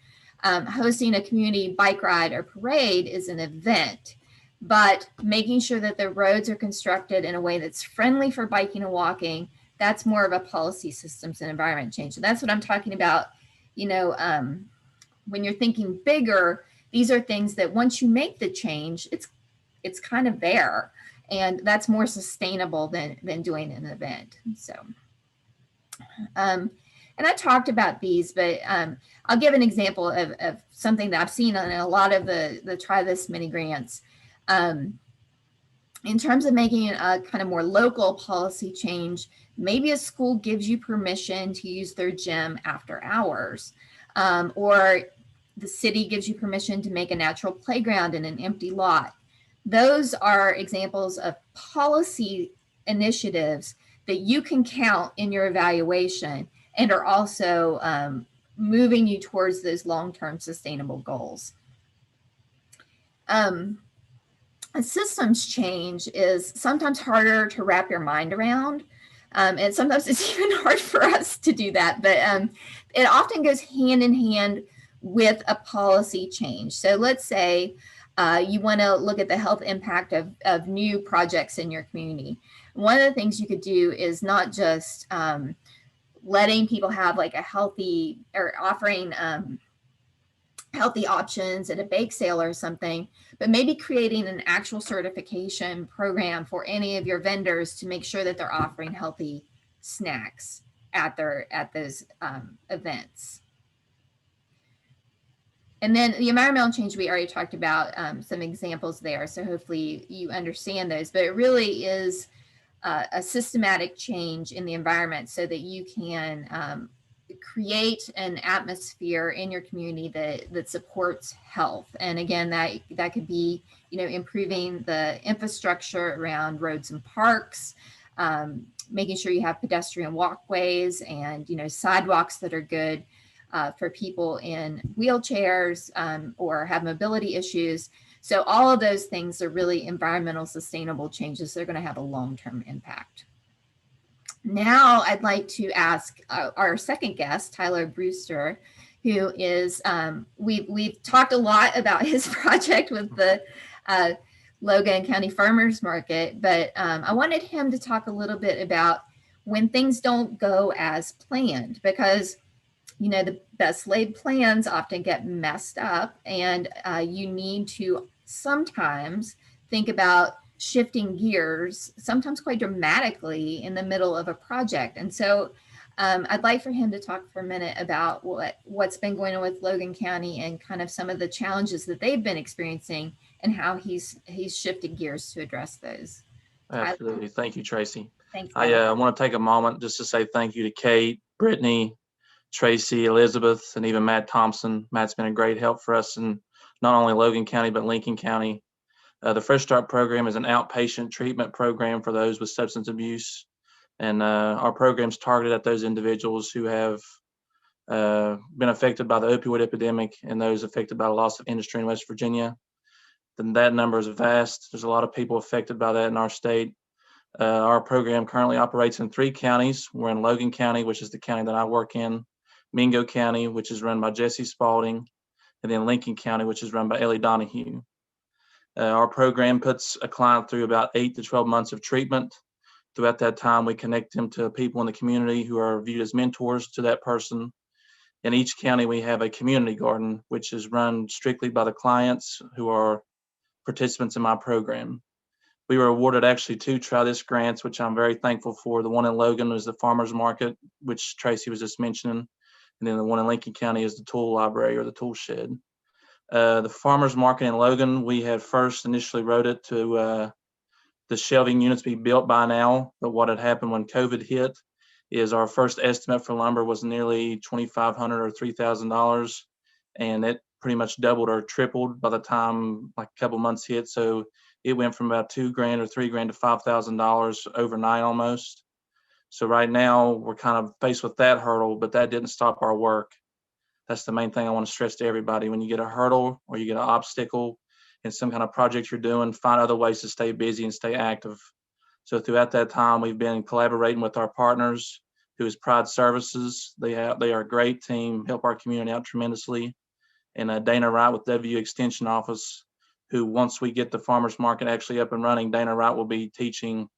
Hosting a community bike ride or parade is an event, but making sure that the roads are constructed in a way that's friendly for biking and walking, that's more of a policy systems and environment change. So that's what I'm talking about. You know, when you're thinking bigger, these are things that once you make the change, it's kind of there, and that's more sustainable than doing an event. So, and I talked about these, but I'll give an example of something that I've seen on a lot of the Try This mini grants. In terms of making a kind of more local policy change, maybe a school gives you permission to use their gym after hours, or the city gives you permission to make a natural playground in an empty lot. Those are examples of policy initiatives that you can count in your evaluation and are also moving you towards those long-term sustainable goals. A systems change is sometimes harder to wrap your mind around. And sometimes it's even hard for us to do that, but it often goes hand in hand with a policy change. So let's say you want to look at the health impact of new projects in your community. One of the things you could do is not just letting people have like a healthy, or offering healthy options at a bake sale or something, but maybe creating an actual certification program for any of your vendors to make sure that they're offering healthy snacks at those events. And then the environmental change, we already talked about some examples there, so hopefully you understand those, but it really is a systematic change in the environment so that you can create an atmosphere in your community that supports health. And again, that could be, you know, improving the infrastructure around roads and parks, making sure you have pedestrian walkways and, you know, sidewalks that are good for people in wheelchairs or have mobility issues. So all of those things are really environmental sustainable changes. They're going to have a long-term impact. Now I'd like to ask our second guest, Tyler Brewster, who is, we've talked a lot about his project with the Logan County Farmers Market, but I wanted him to talk a little bit about when things don't go as planned, because you know, the best laid plans often get messed up, and you need to sometimes think about shifting gears, sometimes quite dramatically in the middle of a project. And so I'd like for him to talk for a minute about what's been going on with Logan County and kind of some of the challenges that they've been experiencing and how he's shifted gears to address those. Absolutely. Thank you, Traci. Thanks. I want to take a moment just to say thank you to Kate, Brittany, Traci, Elizabeth, and even Matt Thompson. Matt's been a great help for us in not only Logan County, but Lincoln County. The Fresh Start program is an outpatient treatment program for those with substance abuse. And our program's targeted at those individuals who have been affected by the opioid epidemic and those affected by the loss of industry in West Virginia. Then that number is vast. There's a lot of people affected by that in our state. Our program currently operates in 3 counties. We're in Logan County, which is the county that I work in, Mingo County, which is run by Jesse Spalding, and then Lincoln County, which is run by Ellie Donahue. Our program puts a client through about 8 to 12 months of treatment. Throughout that time, we connect them to people in the community who are viewed as mentors to that person. In each county, we have a community garden, which is run strictly by the clients who are participants in my program. We were awarded actually 2 Try This grants, which I'm very thankful for. The one in Logan was the Farmers Market, which Traci was just mentioning. And then the one in Lincoln County is the tool library or the tool shed. The Farmers Market in Logan, we had first initially wrote it to the shelving units be built by now, but what had happened when COVID hit is our first estimate for lumber was nearly $2,500 or $3,000, and it pretty much doubled or tripled by the time like a couple months hit. So it went from about $2,000 or $3,000 to $5,000 overnight almost. So right now we're kind of faced with that hurdle, but that didn't stop our work. That's the main thing I want to stress to everybody. When you get a hurdle or you get an obstacle in some kind of project you're doing, find other ways to stay busy and stay active. So throughout that time, we've been collaborating with our partners, who is Pride Services. They are a great team, help our community out tremendously. And Dana Wright with W Extension Office, who once we get the farmers market actually up and running, Dana Wright will be teaching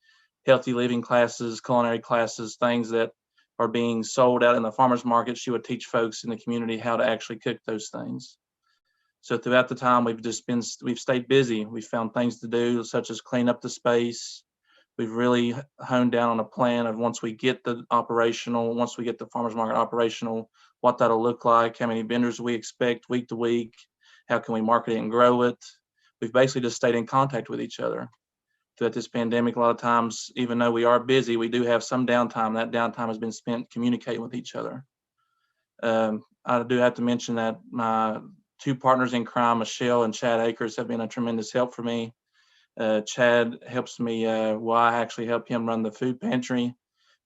healthy living classes, culinary classes, things that are being sold out in the farmers market. She would teach folks in the community how to actually cook those things. So throughout the time, we've stayed busy. We've found things to do, such as clean up the space. We've really honed down on a plan of once we get the farmers market operational, what that'll look like, how many vendors we expect week to week, how can we market it and grow it. We've basically just stayed in contact with each other. Throughout this pandemic, a lot of times, even though we are busy, we do have some downtime. That downtime has been spent communicating with each other. I do have to mention that my two partners in crime, Michelle and Chad Akers, have been a tremendous help for me. Chad helps me, I actually help him run the food pantry,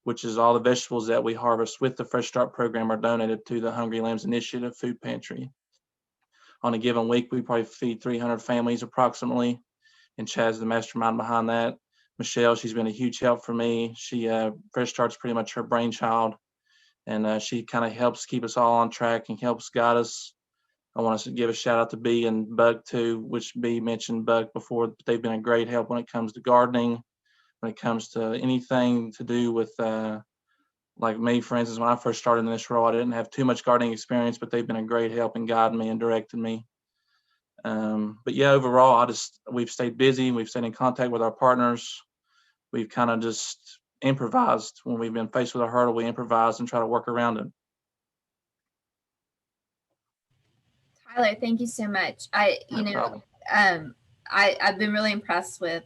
which is all the vegetables that we harvest with the Fresh Start program are donated to the Hungry Lambs Initiative food pantry. On a given week, we probably feed 300 families approximately, and Chad's the mastermind behind that. Michelle, she's been a huge help for me. Fresh Start's pretty much her brainchild, and she kind of helps keep us all on track and helps guide us. I want to give a shout out to Bee and Buck too, which Bee mentioned Buck before. They've been a great help when it comes to gardening, when it comes to anything to do with, like me, for instance, when I first started in this role, I didn't have too much gardening experience, but they've been a great help in guiding me and directing me. But yeah, overall, we've stayed busy. We've stayed in contact with our partners. We've kind of just improvised. When we've been faced with a hurdle, we improvise and try to work around it. Tyler, thank you so much. I've been really impressed with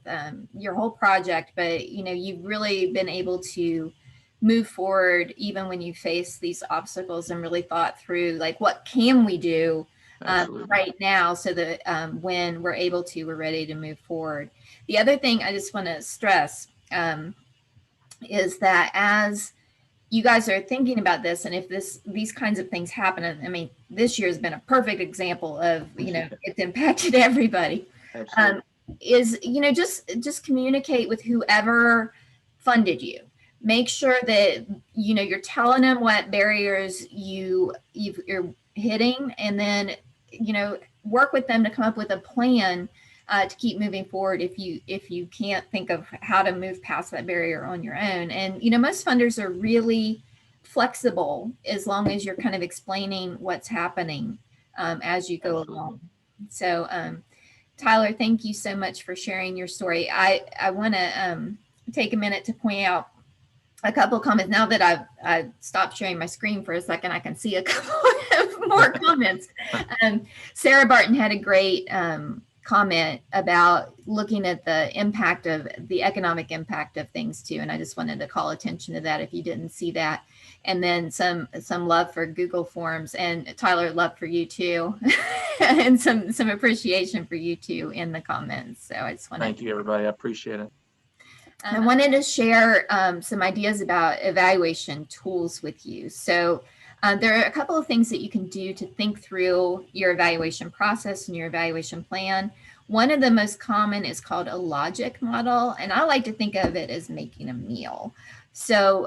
your whole project, but you've really been able to move forward even when you face these obstacles and really thought through like what can we do right now so that when we're able to, we're ready to move forward. The other thing I just want to stress is that as you guys are thinking about this, and if these kinds of things happen, I mean, this year has been a perfect example of, it's impacted everybody. Just communicate with whoever funded you. Make sure that, you're telling them what barriers you're hitting, and then, work with them to come up with a plan to keep moving forward if you can't think of how to move past that barrier on your own. And, most funders are really flexible as long as you're kind of explaining what's happening as you go along. So, Tyler, thank you so much for sharing your story. I want to take a minute to point out a couple of comments. Now that I've stopped sharing my screen for a second, I can see a couple of more comments. Sarah Barton had a great comment about looking at the economic impact of things too. And I just wanted to call attention to that if you didn't see that. And then some love for Google Forms, and Tyler, love for you too. And some appreciation for you too in the comments. So I just want to thank you, everybody. I appreciate it. I wanted to share some ideas about evaluation tools with you. So there are a couple of things that you can do to think through your evaluation process and your evaluation plan. One of the most common is called a logic model, and I like to think of it as making a meal. So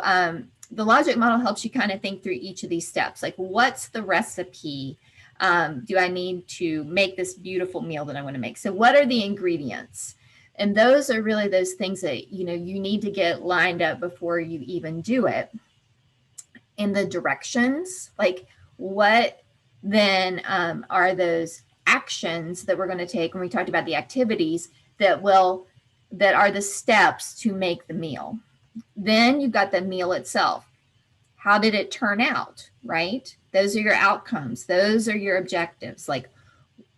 the logic model helps you kind of think through each of these steps. Like, what's the recipe? Do I need to make this beautiful meal that I want to make? So what are the ingredients? And those are really those things that, you need to get lined up before you even do it. And the directions, like what then are those actions that we're going to take when we talked about the activities that are the steps to make the meal. Then you've got the meal itself. How did it turn out, right? Those are your outcomes. Those are your objectives. Like,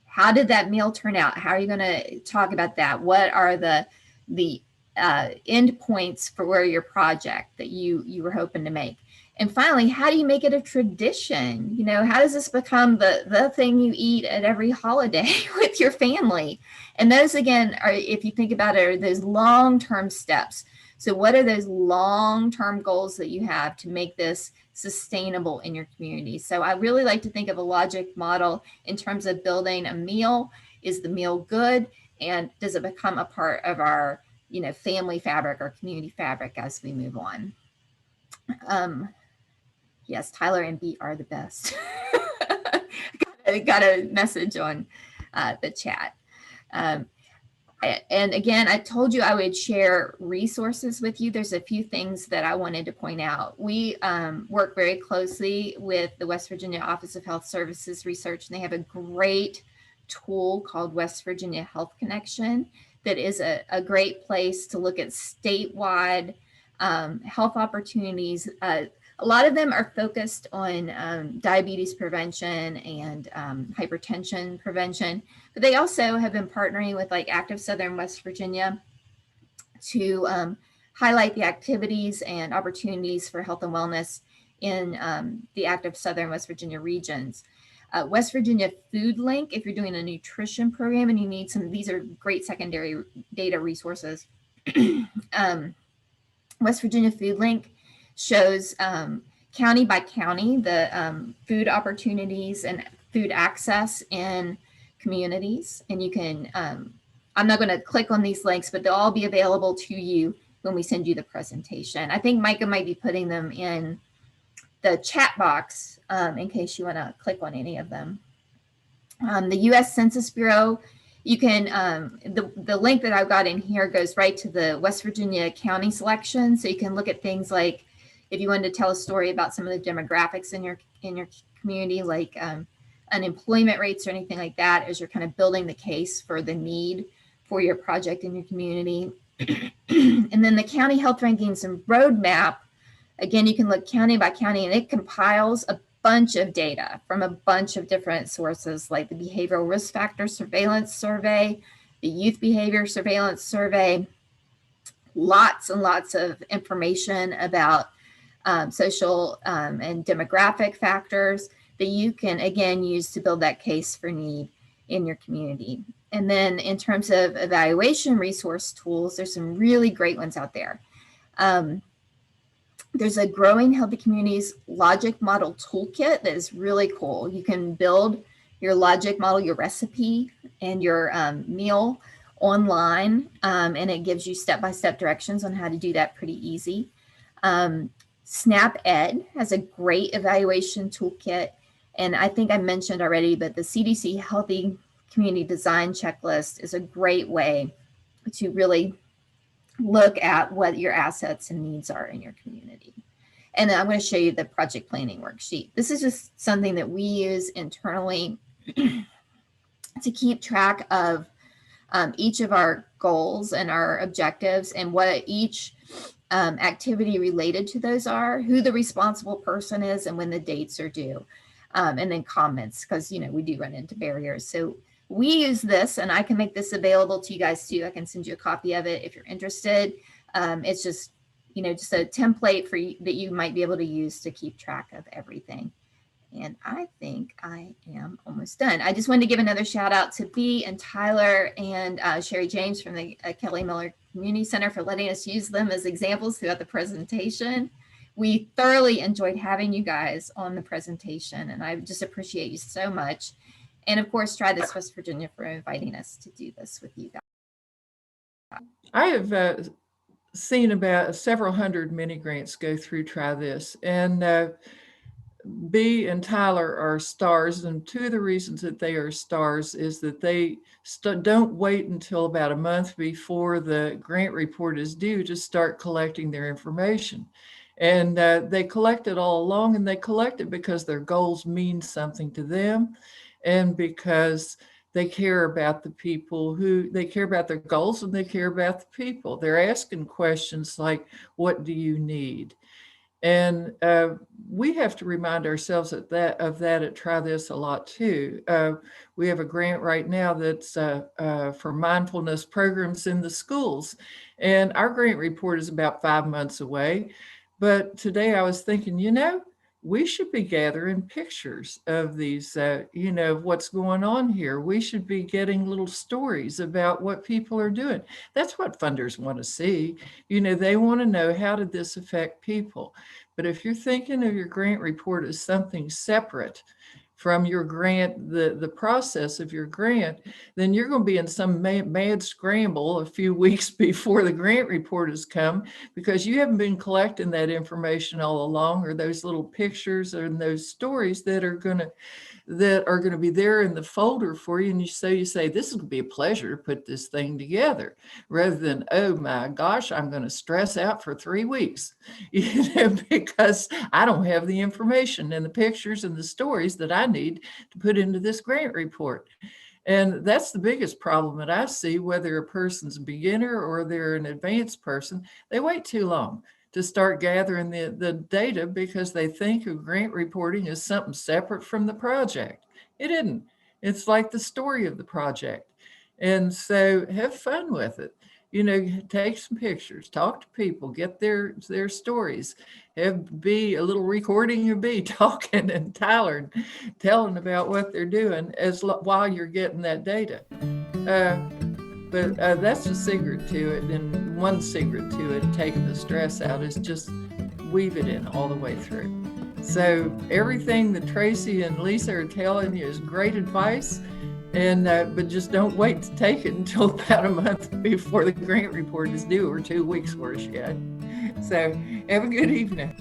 how did that meal turn out? How are you going to talk about that? What are the endpoints for your project that you were hoping to make. And finally, how do you make it a tradition? You know, how does this become the thing you eat at every holiday with your family? And those, again, are, if you think about it, are those long-term steps. So what are those long-term goals that you have to make this sustainable in your community? So I really like to think of a logic model in terms of building a meal. Is the meal good? And does it become a part of our, you know, family fabric or community fabric as we move on? Yes, Tyler and Beat are the best. got a message on the chat. And again, I told you I would share resources with you. There's a few things that I wanted to point out. We work very closely with the West Virginia Office of Health Services Research, and they have a great tool called West Virginia Health Connection that is a great place to look at statewide health opportunities. A lot of them are focused on diabetes prevention and hypertension prevention, but they also have been partnering with like Active Southern West Virginia to highlight the activities and opportunities for health and wellness in the Active Southern West Virginia regions. West Virginia Food Link, if you're doing a nutrition program and you need some, these are great secondary data resources. West Virginia Food Link shows county by county the food opportunities and food access in communities. And you can, I'm not going to click on these links, but they'll all be available to you when we send you the presentation. I think Micah might be putting them in the chat box in case you want to click on any of them. The U.S. Census Bureau, you can, the link that I've got in here goes right to the West Virginia county selection. So you can look at things like if you wanted to tell a story about some of the demographics in your community, like unemployment rates or anything like that, as you're kind of building the case for the need for your project in your community. And then the county health rankings and roadmap, again, you can look county by county, and it compiles a bunch of data from a bunch of different sources, like the Behavioral Risk Factor Surveillance Survey, the Youth Behavior Surveillance Survey, lots and lots of information about social and demographic factors that you can, again, use to build that case for need in your community. And then in terms of evaluation resource tools, there's some really great ones out there. There's a Growing Healthy Communities Logic Model Toolkit that is really cool. You can build your logic model, your recipe, and your meal online, and it gives you step-by-step directions on how to do that pretty easy. Snap Ed has a great evaluation toolkit, and I think I mentioned already, but the CDC Healthy Community Design Checklist is a great way to really look at what your assets and needs are in your community. And then I'm going to show you the project planning worksheet. This is just something that we use internally to keep track of each of our goals and our objectives and what each activity related to those are, who the responsible person is, and when the dates are due. And then comments, because, you know, we do run into barriers. So we use this, and I can make this available to you guys too. I can send you a copy of it if you're interested. It's just, you know, just a template for you that you might be able to use to keep track of everything. And I think I am almost done. I just wanted to give another shout out to Bea and Tyler and Sherry James from the Kelly Miller Community Center for letting us use them as examples throughout the presentation. We thoroughly enjoyed having you guys on the presentation, and I just appreciate you so much. And of course, Try This West Virginia for inviting us to do this with you guys. I have seen about several hundred mini grants go through Try This, and Bea and Tyler are stars. And two of the reasons that they are stars is that they don't wait until about a month before the grant report is due to start collecting their information. And they collect it all along, and they collect it because their goals mean something to them, and because they care about the people who, they care about their goals, and they care about the people. They're asking questions like, what do you need? And we have to remind ourselves of that at Try This a lot too. We have a grant right now that's for mindfulness programs in the schools. And our grant report is about 5 months away. But today I was thinking, we should be gathering pictures of these, of what's going on here. We should be getting little stories about what people are doing. That's what funders want to see. They want to know, how did this affect people? But if you're thinking of your grant report as something separate from your grant, the process of your grant, then you're going to be in some mad scramble a few weeks before the grant report has come, because you haven't been collecting that information all along, or those little pictures and those stories that are going to be there in the folder for you. And you say, this is going to be a pleasure to put this thing together, rather than, oh my gosh, I'm going to stress out for 3 weeks, because I don't have the information and the pictures and the stories that I need to put into this grant report. And that's the biggest problem that I see, whether a person's a beginner or they're an advanced person. They wait too long to start gathering the data, because they think of grant reporting as something separate from the project. It isn't. It's like the story of the project. And so have fun with it. Take some pictures, talk to people, get their stories, be a little recording of me talking and Tyler telling about what they're doing while you're getting that data. But that's the secret to it. And one secret to it, taking the stress out, is just weave it in all the way through. So everything that Traci and Leesa are telling you is great advice. And but just don't wait to take it until about a month before the grant report is due, or 2 weeks worse yet. So have a good evening.